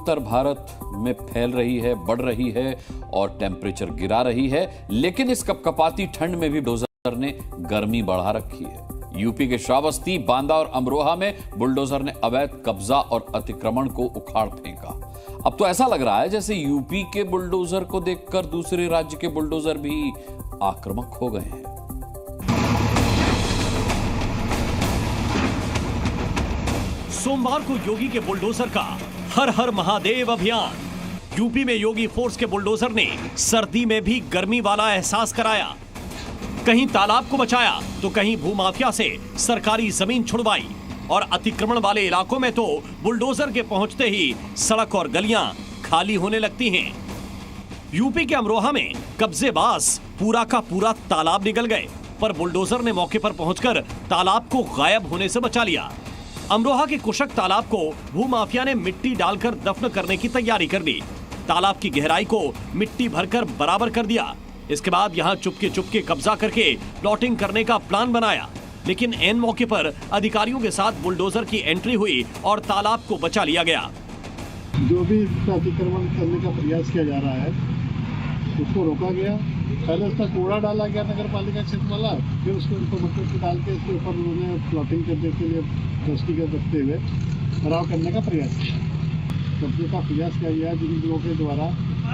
उत्तर भारत में फैल रही है, बढ़ रही है और टेम्परेचर गिरा रही है, लेकिन इस कपकपाती ठंड में भी बुलडोजर ने गर्मी बढ़ा रखी है। यूपी के श्रावस्ती, बांदा और अमरोहा में बुलडोजर ने अवैध कब्जा और अतिक्रमण को उखाड़ फेंका। अब तो ऐसा लग रहा है जैसे यूपी के बुलडोजर को देखकर दूसरे राज्य के बुलडोजर भी आक्रामक हो गए हैं। सोमवार को योगी के बुलडोजर का हर हर महादेव अभियान। यूपी में योगी फोर्स के बुलडोजर ने सर्दी में भी गर्मी वाला एहसास कराया। कहीं तालाब को बचाया तो कहीं भूमाफिया से सरकारी जमीन छुड़वाई और अतिक्रमण वाले इलाकों में तो बुलडोजर के पहुंचते ही सड़क और गलियां खाली होने लगती हैं। यूपी के अमरोहा में कब्जेबाज पूरा का पूरा तालाब निगल गए, पर बुलडोजर ने मौके पर पहुंचकर तालाब को गायब होने से बचा लिया। अमरोहा के कुशक तालाब को भूमाफिया ने मिट्टी डालकर दफन करने की तैयारी कर ली। तालाब की गहराई को मिट्टी भरकर बराबर कर दिया। इसके बाद यहां चुपके कब्जा करके प्लॉटिंग करने का प्लान बनाया, लेकिन एन मौके पर अधिकारियों के साथ बुलडोजर की एंट्री हुई और तालाब को बचा लिया गया। जो भी अतिक्रमण करने का प्रयास किया जा रहा है उसको रोका गया। पहले उसका कूड़ा डाला गया नगर पालिका क्षेत्र वाला, फिर उसको मट्टी डाल के इसके ऊपर उन्होंने प्लॉटिंग करने के लिए दृष्टिगत रखते हुए खराब करने का प्रयास किया। कब्जे का प्रयास किया गया। जिन लोगों के द्वारा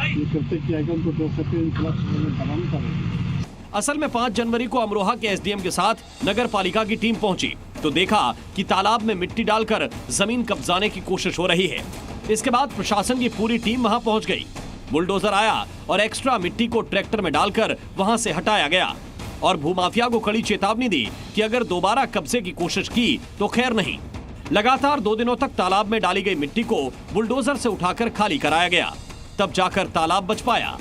ये कृत्य किया गया उनको 2 सप्ताह के खिलाफ दबाव करेंगे। असल में 5 जनवरी को अमरोहा के एसडीएम के साथ नगर पालिका की टीम पहुंची तो देखा कि तालाब में मिट्टी डालकर जमीन कब्जाने की कोशिश हो रही है। इसके बाद प्रशासन की पूरी टीम वहां पहुंच गई। बुलडोजर आया और एक्स्ट्रा मिट्टी को ट्रैक्टर में डालकर वहां से हटाया गया और भूमाफिया को कड़ी चेतावनी दी कि अगर दोबारा कब्जे की कोशिश की तो खैर नहीं। लगातार 2 दिनों तक तालाब में डाली गई मिट्टी को बुलडोजर से उठाकर खाली कराया गया, तब जाकर तालाब बच पाया।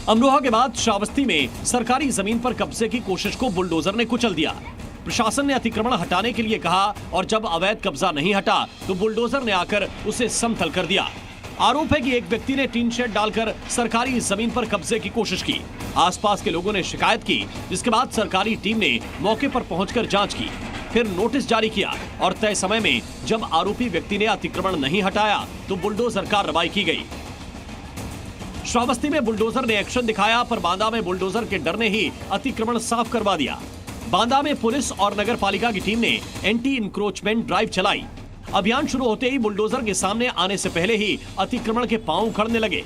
अमरोहा के बाद श्रावस्ती में सरकारी जमीन पर कब्जे की कोशिश को बुलडोजर ने कुचल दिया। प्रशासन ने अतिक्रमण हटाने के लिए कहा और जब अवैध कब्जा नहीं हटा तो बुलडोजर ने आकर उसे समतल कर दिया। आरोप है कि एक व्यक्ति ने टीन शेड डालकर सरकारी जमीन पर कब्जे की कोशिश की। आसपास के लोगों ने शिकायत की, जिसके बाद सरकारी टीम ने मौके पर पहुंचकर जांच की, फिर नोटिस जारी किया और तय समय में जब आरोपी व्यक्ति ने अतिक्रमण नहीं हटाया तो बुलडोजर कार्रवाई की गई। श्रावस्ती में बुलडोजर ने एक्शन दिखाया, पर बांदा में बुलडोजर के डर ने ही अतिक्रमण साफ करवा दिया। बांदा में पुलिस और नगर पालिका की टीम ने एंटी इंक्रोचमेंट ड्राइव चलाई। अभियान शुरू होते ही बुलडोजर के सामने आने से पहले ही अतिक्रमण के पांव उखड़ने लगे।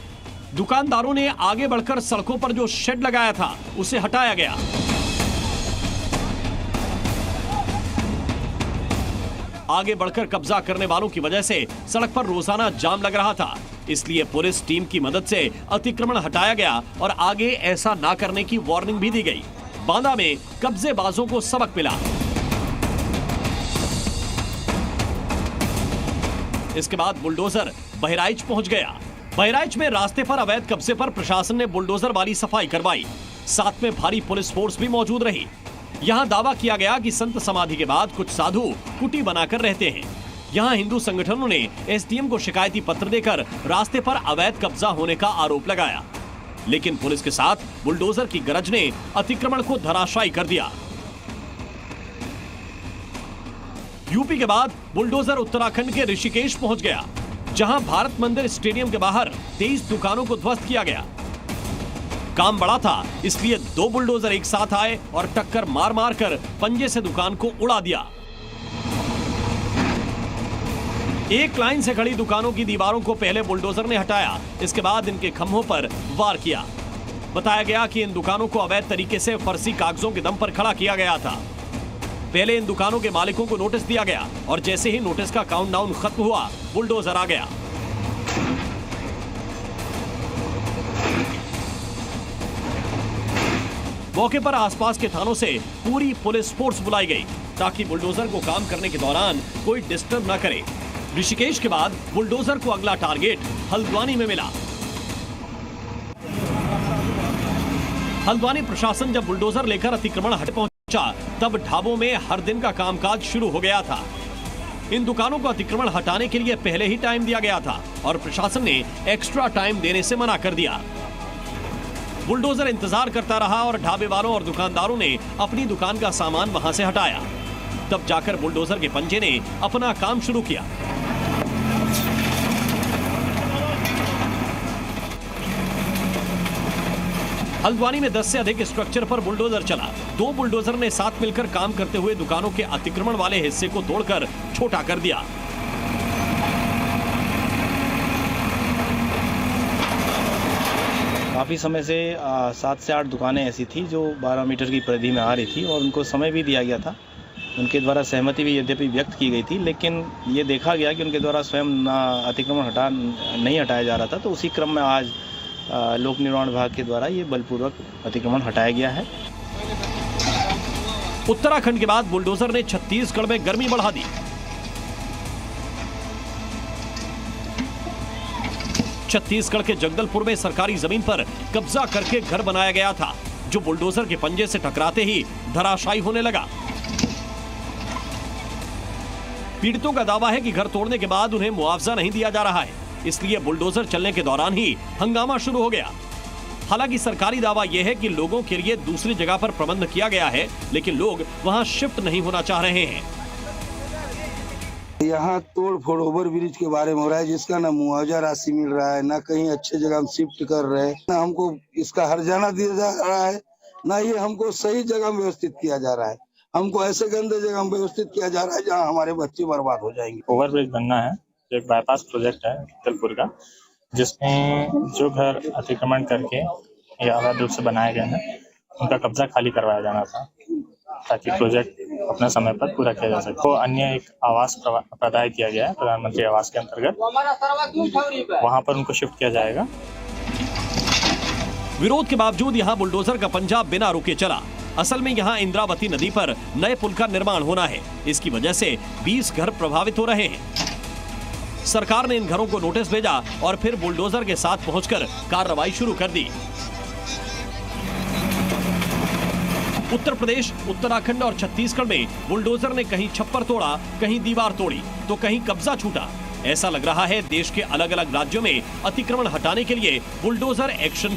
दुकानदारों ने आगे बढ़कर सड़कों पर जो शेड लगाया था उसे हटाया गया। आगे बढ़कर कब्जा करने वालों की वजह से सड़क पर रोजाना जाम लग रहा था, इसलिए पुलिस टीम की मदद से अतिक्रमण हटाया गया और आगे ऐसा ना करने की वार्निंग भी दी गई। बांदा में कब्जेबाजों को सबक मिला। इसके बाद बुलडोजर बहराइच पहुंच गया। बहराइच में रास्ते पर अवैध कब्जे पर प्रशासन ने बुलडोजर वाली सफाई करवाई। साथ में भारी पुलिस फोर्स भी मौजूद रही। यहां दावा किया गया कि संत समाधि के बाद कुछ साधु कुटी बनाकर रहते हैं। यहां हिंदू संगठनों ने एसडीएम को शिकायती पत्र देकर रास्ते पर अवैध कब्जा होने का आरोप लगाया, लेकिन पुलिस के साथ बुलडोजर की गरज ने अतिक्रमण को धराशायी कर दिया। यूपी के बाद बुलडोजर उत्तराखंड के ऋषिकेश पहुंच गया, जहां भारत मंदिर स्टेडियम के बाहर 23 दुकानों को ध्वस्त किया गया। काम बड़ा था, इसलिए 2 बुलडोजर एक साथ आए और टक्कर मार मार कर पंजे से दुकान को उड़ा दिया। एक लाइन से खड़ी दुकानों की दीवारों को पहले बुलडोजर ने हटाया, इसके बाद इनके खंभों पर वार किया। बताया गया कि इन दुकानों को अवैध तरीके से फर्जी कागजों के दम पर खड़ा किया गया था। पहले इन दुकानों के मालिकों को नोटिस दिया गया और जैसे ही नोटिस का काउंटडाउन खत्म हुआ, बुलडोजर आ गया। मौके पर आसपास के थानों से पूरी पुलिस फोर्स बुलाई गई ताकि बुलडोजर को काम करने के दौरान कोई डिस्टर्ब न करे। ऋषिकेश के बाद बुलडोजर को अगला टारगेट हल्द्वानी में मिला। हल्द्वानी प्रशासन जब बुलडोजर लेकर अतिक्रमण हट पहुंचा तब ढाबों में हर दिन का कामकाज शुरू हो गया था। इन दुकानों को अतिक्रमण हटाने के लिए पहले ही टाइम दिया गया था और प्रशासन ने एक्स्ट्रा टाइम देने से मना कर दिया। बुलडोजर इंतजार करता रहा और ढाबे वालों और दुकानदारों ने अपनी दुकान का सामान वहां से हटाया। तब जाकर बुलडोजर के पंजे ने अपना काम शुरू किया। हल्द्वानी में 10 से अधिक स्ट्रक्चर पर बुलडोजर चला। 2 बुलडोजर ने साथ मिलकर काम करते हुए दुकानों के अतिक्रमण वाले हिस्से को तोड़कर छोटा कर दिया। काफ़ी समय से 7 से 8 दुकानें ऐसी थी जो 12 मीटर की परिधि में आ रही थी और उनको समय भी दिया गया था। उनके द्वारा सहमति भी यद्यपि व्यक्त की गई थी, लेकिन ये देखा गया कि उनके द्वारा स्वयं अतिक्रमण नहीं हटाया जा रहा था। तो उसी क्रम में आज लोक निर्माण विभाग के द्वारा ये बलपूर्वक अतिक्रमण हटाया गया है। उत्तराखंड के बाद बुलडोजर ने छत्तीसगढ़ में गर्मी बढ़ा दी। छत्तीसगढ़ के जगदलपुर में सरकारी जमीन पर कब्जा करके घर बनाया गया था, जो बुलडोजर के पंजे से टकराते ही धराशायी होने लगा। पीड़ितों का दावा है कि घर तोड़ने के बाद उन्हें मुआवजा नहीं दिया जा रहा है, इसलिए बुलडोजर चलने के दौरान ही हंगामा शुरू हो गया। हालांकि सरकारी दावा यह है कि लोगों के लिए दूसरी जगह पर प्रबंध किया गया है, लेकिन लोग वहां शिफ्ट नहीं होना चाह रहे हैं। यहाँ तोड़ फोड़ ओवर ब्रिज के बारे में हो रहा है, जिसका ना मुआवजा राशि मिल रहा है, ना कहीं अच्छे जगह हम शिफ्ट कर रहे हैं, ना हमको इसका हर्जाना दिया जा रहा है, ना ये हमको सही जगह में व्यवस्थित किया जा रहा है। हमको ऐसे गंदे जगह में व्यवस्थित किया जा रहा है जहाँ हमारे बच्चे बर्बाद हो जाएंगे। ओवर ब्रिज बनना है, जो एक बाईपास प्रोजेक्ट है जगदलपुर का, जिसमें जो घर अतिक्रमण करके या अवैध रूप से बनाए गए हैं उनका कब्जा खाली करवाया जाना था, ताकि प्रोजेक्ट अपने समय पर पूरा किया जा सके। तो अन्य एक आवास प्रदाय किया गया है प्रधानमंत्री आवास के अंतर्गत, वहां पर उनको शिफ्ट किया जाएगा। विरोध के बावजूद यहां बुलडोजर का पंजा बिना रुके चला। असल में यहां इंद्रावती नदी पर नए पुल का निर्माण होना है, इसकी वजह से 20 घर प्रभावित हो रहे हैं। सरकार ने इन घरों को नोटिस भेजा और फिर बुलडोजर के साथ पहुंचकर कार्रवाई शुरू कर दी। उत्तर प्रदेश, उत्तराखंड और छत्तीसगढ़ में बुलडोजर ने कहीं छप्पर तोड़ा, कहीं दीवार तोड़ी, तो कहीं कब्जा छूटा। ऐसा लग रहा है देश के अलग अलग राज्यों में अतिक्रमण हटाने के लिए बुलडोजर एक्शन